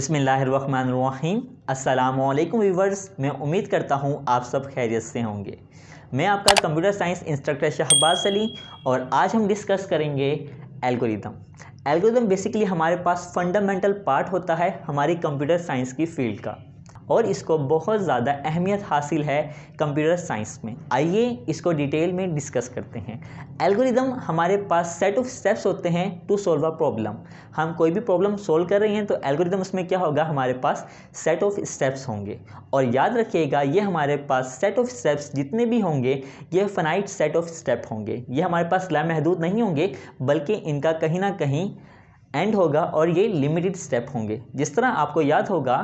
बिस्मिल्लाहिर्रहमानिर्रहीम। अस्सलामुअलैकुम व्यूवर्स, मैं उम्मीद करता हूँ आप सब खैरियत से होंगे। मैं आपका computer science instructor Shahbaz Ali और आज हम डिस्कस करेंगे एल्गोरिदम। एल्गोरिदम बेसिकली हमारे पास फंडामेंटल पार्ट होता है हमारी कंप्यूटर साइंस की फील्ड का और इसको बहुत ज़्यादा अहमियत हासिल है कंप्यूटर साइंस में। आइए इसको डिटेल में डिस्कस करते हैं। एल्गोरिदम हमारे पास सेट ऑफ स्टेप्स होते हैं टू सॉल्व अ प्रॉब्लम। हम कोई भी प्रॉब्लम सॉल्व कर रहे हैं तो एल्गोरिदम उसमें क्या होगा, हमारे पास सेट ऑफ स्टेप्स होंगे। और याद रखिएगा ये हमारे पास सेट ऑफ स्टेप्स जितने भी होंगे ये फाइनाइट सेट ऑफ स्टेप होंगे। ये हमारे पास लामहदूद नहीं होंगे बल्कि इनका कहीं ना कहीं एंड होगा और ये लिमिटेड स्टेप होंगे। जिस तरह आपको याद होगा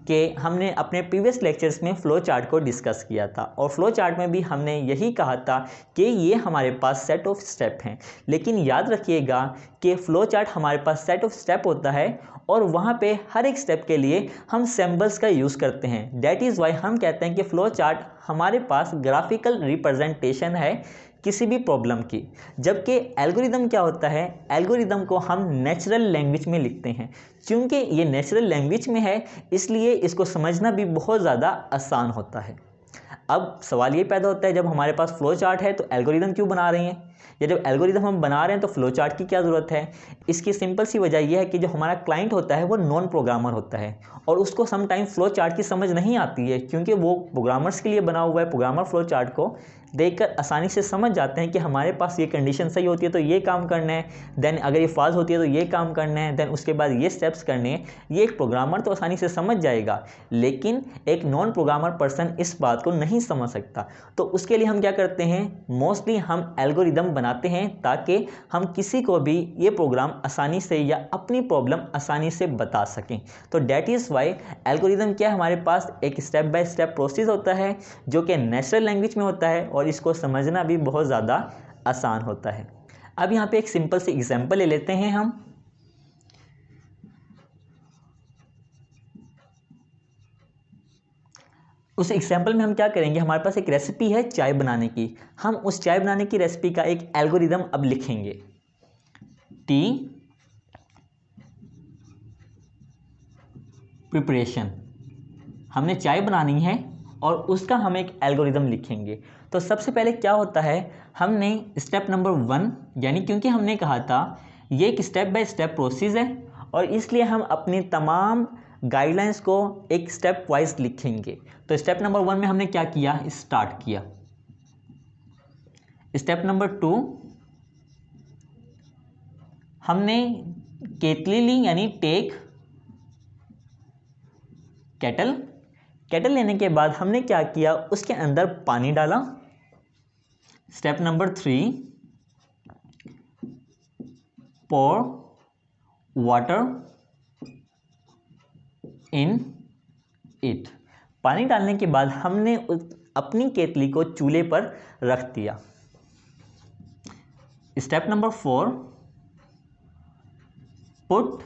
कि हमने अपने प्रीवियस लेक्चर्स में फ़्लो चार्ट को डिस्कस किया था और फ्लो चार्ट में भी हमने यही कहा था कि ये हमारे पास सेट ऑफ स्टेप हैं। लेकिन याद रखिएगा कि फ़्लो चार्ट हमारे पास सेट ऑफ स्टेप होता है और वहाँ पे हर एक स्टेप के लिए हम सिंबल्स का यूज़ करते हैं। दैट इज़ वाई हम कहते हैं कि फ़्लो चार्ट हमारे पास ग्राफिकल रिप्रेजेंटेशन है किसी भी प्रॉब्लम की। जबकि एल्गोरिदम क्या होता है, एल्गोरिदम को हम नेचुरल लैंग्वेज में लिखते हैं। क्योंकि ये नेचुरल लैंग्वेज में है इसलिए इसको समझना भी बहुत ज़्यादा आसान होता है। अब सवाल ये पैदा होता है, जब हमारे पास फ्लो चार्ट है तो एल्गोरिदम क्यों बना रहे हैं, या जब एल्गोरिदम हम बना रहे हैं तो फ्लो चार्ट की क्या ज़रूरत है। इसकी सिंपल सी वजह यह है कि जो हमारा क्लाइंट होता है वो नॉन प्रोग्रामर होता है और उसको समटाइम फ्लो चार्ट की समझ नहीं आती है, क्योंकि वो प्रोग्रामर्स के लिए बना हुआ है। प्रोग्रामर फ्लो चार्ट को देखकर आसानी से समझ जाते हैं कि हमारे पास ये कंडीशन सही होती है तो ये काम करना है, देन अगर ये फॉल्स होती है तो ये काम करना है, देन उसके बाद ये स्टेप्स करने हैं। ये एक प्रोग्रामर तो आसानी से समझ जाएगा, लेकिन एक नॉन प्रोग्रामर पर्सन इस बात को नहीं समझ सकता। तो उसके लिए हम क्या करते हैं, मोस्टली हम एल्गोरिदम बनाते हैं ताकि हम किसी को भी ये प्रोग्राम आसानी से या अपनी प्रॉब्लम आसानी से बता सकें। तो डैट इज़ वाई एल्गोरिदम क्या है, हमारे पास एक स्टेप बाय स्टेप प्रोसेस होता है जो कि नेचुरल लैंग्वेज में होता है और इसको समझना भी बहुत ज़्यादा आसान होता है। अब यहाँ पे एक सिंपल सी एग्जांपल ले लेते हैं हम। उस एग्जाम्पल में हम क्या करेंगे, हमारे पास एक रेसिपी है चाय बनाने की। हम उस चाय बनाने की रेसिपी का एक एल्गोरिदम अब लिखेंगे। टी प्रिपरेशन, हमने चाय बनानी है और उसका हम एक एल्गोरिदम लिखेंगे। तो सबसे पहले क्या होता है, हमने स्टेप नंबर 1 यानी क्योंकि हमने कहा था ये एक स्टेप बाय स्टेप प्रोसेस है और इसलिए हम अपनी तमाम गाइडलाइंस को एक स्टेप वाइज लिखेंगे। तो स्टेप नंबर 1 में हमने क्या किया, स्टार्ट किया। स्टेप नंबर 2 हमने केतली ली यानी टेक केटल लेने के बाद हमने क्या किया, उसके अंदर पानी डाला। Step number 3 pour water in it. पानी डालने के बाद हमने अपनी केतली को चूल्हे पर रख दिया। Step number 4 put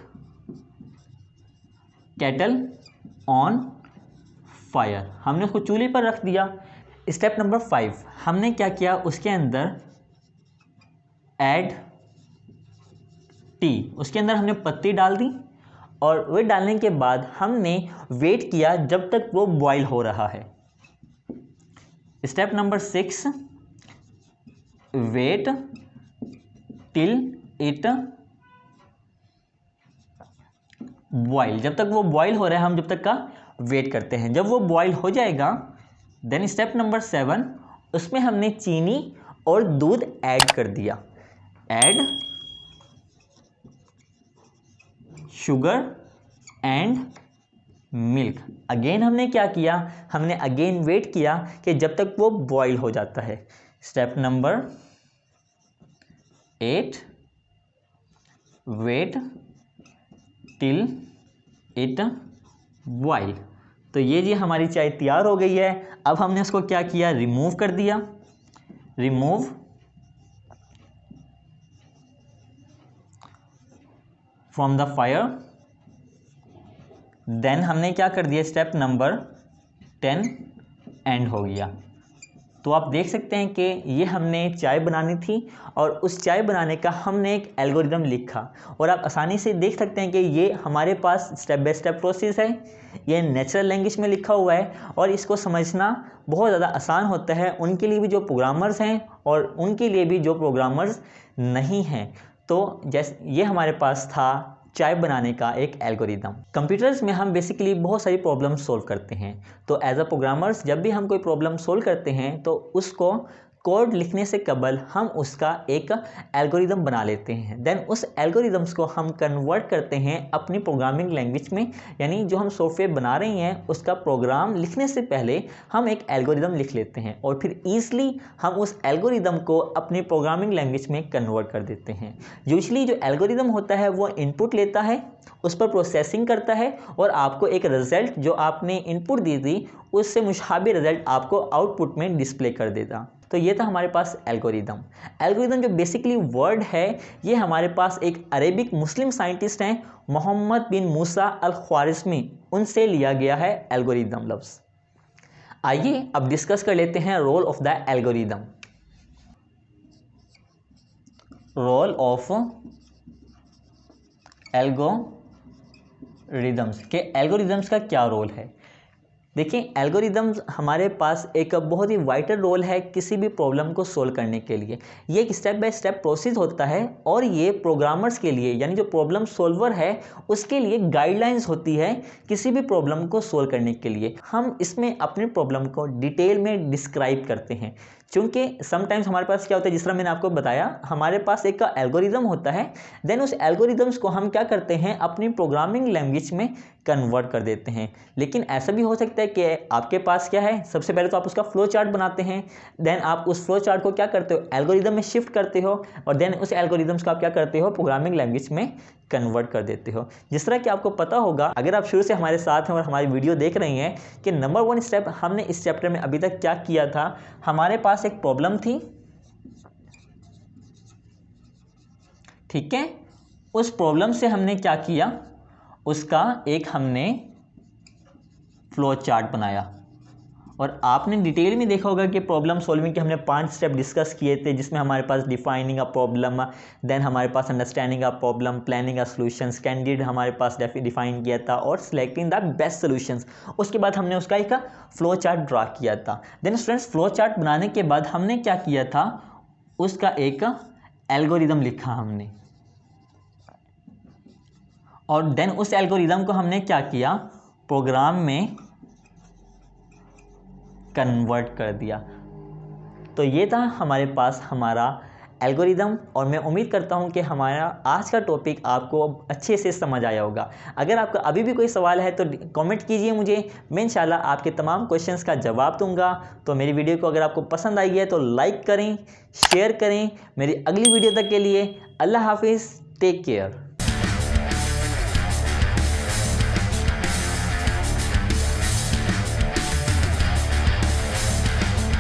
kettle on fire, हमने उसको चूल्हे पर रख दिया। स्टेप नंबर 5 हमने क्या किया, उसके अंदर ऐड टी, उसके अंदर हमने पत्ती डाल दी और वे डालने के बाद हमने वेट किया जब तक वो बॉईल हो रहा है। Step number 6 wait till it boil, जब तक वो बॉईल हो रहा है हम जब तक का वेट करते हैं। जब वो बॉईल हो जाएगा देन स्टेप नंबर 7 उसमें हमने चीनी और दूध ऐड कर दिया। Add sugar and milk, again हमने क्या किया, हमने अगेन वेट किया कि जब तक वो बॉईल हो जाता है। Step number 8 wait till it boil. तो ये जी हमारी चाय तैयार हो गई है। अब हमने उसको क्या किया, रिमूव कर दिया। Remove from the fire. Then हमने क्या कर दिया, स्टेप नंबर 10 एंड हो गया। तो आप देख सकते हैं कि ये हमने चाय बनानी थी और उस चाय बनाने का हमने एक एल्गोरिदम लिखा और आप आसानी से देख सकते हैं कि ये हमारे पास स्टेप बाय स्टेप प्रोसेस है, ये नेचुरल लैंग्वेज में लिखा हुआ है और इसको समझना बहुत ज़्यादा आसान होता है उनके लिए भी जो प्रोग्रामर्स हैं और उनके लिए भी जो प्रोग्रामर्स नहीं हैं। तो जैसे ये हमारे पास था चाय बनाने का एक एल्गोरिदम। कंप्यूटर्स में हम बेसिकली बहुत सारी प्रॉब्लम सोल्व करते हैं, तो एज अ प्रोग्रामर्स जब भी हम कोई प्रॉब्लम सोल्व करते हैं तो उसको कोड लिखने से कबल हम उसका एक एल्गोरिदम बना लेते हैं। देन उस एल्गोरिदम्स को हम कन्वर्ट करते हैं अपनी प्रोग्रामिंग लैंग्वेज में, यानी जो हम सॉफ्टवेयर बना रहे हैं उसका प्रोग्राम लिखने से पहले हम एक एल्गोरिदम लिख लेते हैं और फिर ईजिली हम उस एल्गोरिदम को अपनी प्रोग्रामिंग लैंग्वेज में कन्वर्ट कर देते हैं। यूजुअली जो एल्गोरिदम होता है वो इनपुट लेता है, उस पर प्रोसेसिंग करता है और आपको एक रिजल्ट जो आपने इनपुट दी थी उससे मुशाबे रिजल्ट आपको आउटपुट में डिस्प्ले कर देता। तो ये था हमारे पास एल्गोरिदम। एल्गोरिदम जो बेसिकली वर्ड है ये हमारे पास एक अरेबिक मुस्लिम साइंटिस्ट हैं मोहम्मद बिन मूसा अल ख्वारिज़मी, उनसे लिया गया है एल्गोरिदम लफ्ज़। आइए अब डिस्कस कर लेते हैं role of the algorithm. Role of algorithms के एल्गोरिदम्स का क्या रोल है। देखिए एल्गोरिदम्स हमारे पास एक बहुत ही वाइटल रोल है किसी भी प्रॉब्लम को सोल्व करने के लिए। ये एक स्टेप बाय स्टेप प्रोसेस होता है और ये प्रोग्रामर्स के लिए यानी जो प्रॉब्लम सोल्वर है उसके लिए गाइडलाइंस होती है किसी भी प्रॉब्लम को सोल्व करने के लिए। हम इसमें अपने प्रॉब्लम को डिटेल में डिस्क्राइब करते हैं क्योंकि समटाइम्स हमारे पास क्या होता है, जिस तरह मैंने आपको बताया हमारे पास एक एल्गोरिदम होता है, देन उस एल्गोरिदम्स को हम क्या करते हैं अपनी प्रोग्रामिंग लैंग्वेज में कन्वर्ट कर देते हैं। लेकिन ऐसा भी हो सकता है कि आपके पास क्या है, सबसे पहले तो आप उसका फ्लो चार्ट बनाते हैं, देन आप उस फ्लो चार्ट को क्या करते हो एल्गोरिदम में शिफ्ट करते हो और देन उस एल्गोरिदम्स को आप क्या करते हो प्रोग्रामिंग लैंग्वेज में कन्वर्ट कर देते हो। जिस तरह कि आपको पता होगा अगर आप शुरू से हमारे साथ हैं और हमारी वीडियो देख रही हैं कि नंबर 1 स्टेप हमने इस चैप्टर में अभी तक क्या किया था। हमारे पास एक प्रॉब्लम थी, ठीक है, उस प्रॉब्लम से हमने क्या किया, उसका एक हमने फ्लो चार्ट बनाया और आपने डिटेल में देखा होगा कि प्रॉब्लम सॉल्विंग के हमने 5 स्टेप डिस्कस किए थे, जिसमें हमारे पास डिफाइनिंग अ प्रॉब्लम, देन हमारे पास understanding a problem, planning a solutions, candidate हमारे पास डिफाइन किया था और सिलेक्टिंग द बेस्ट सॉल्यूशंस। उसके बाद हमने उसका एक फ्लो चार्ट ड्रा किया था। देन स्टूडेंट्स फ्लो चार्ट बनाने के बाद हमने क्या किया था, उसका एक एल्गोरिदम लिखा हमने और देन उस एल्गोरिदम को हमने क्या किया प्रोग्राम में कन्वर्ट कर दिया। तो ये था हमारे पास हमारा एल्गोरिदम और मैं उम्मीद करता हूँ कि हमारा आज का टॉपिक आपको अच्छे से समझ आया होगा। अगर आपका अभी भी कोई सवाल है तो कमेंट कीजिए मुझे, मैं इंशाल्लाह आपके तमाम क्वेश्चंस का जवाब दूंगा। तो मेरी वीडियो को अगर आपको पसंद आई है तो लाइक करें, शेयर करें। मेरी अगली वीडियो तक के लिए अल्लाह हाफिज़, टेक केयर।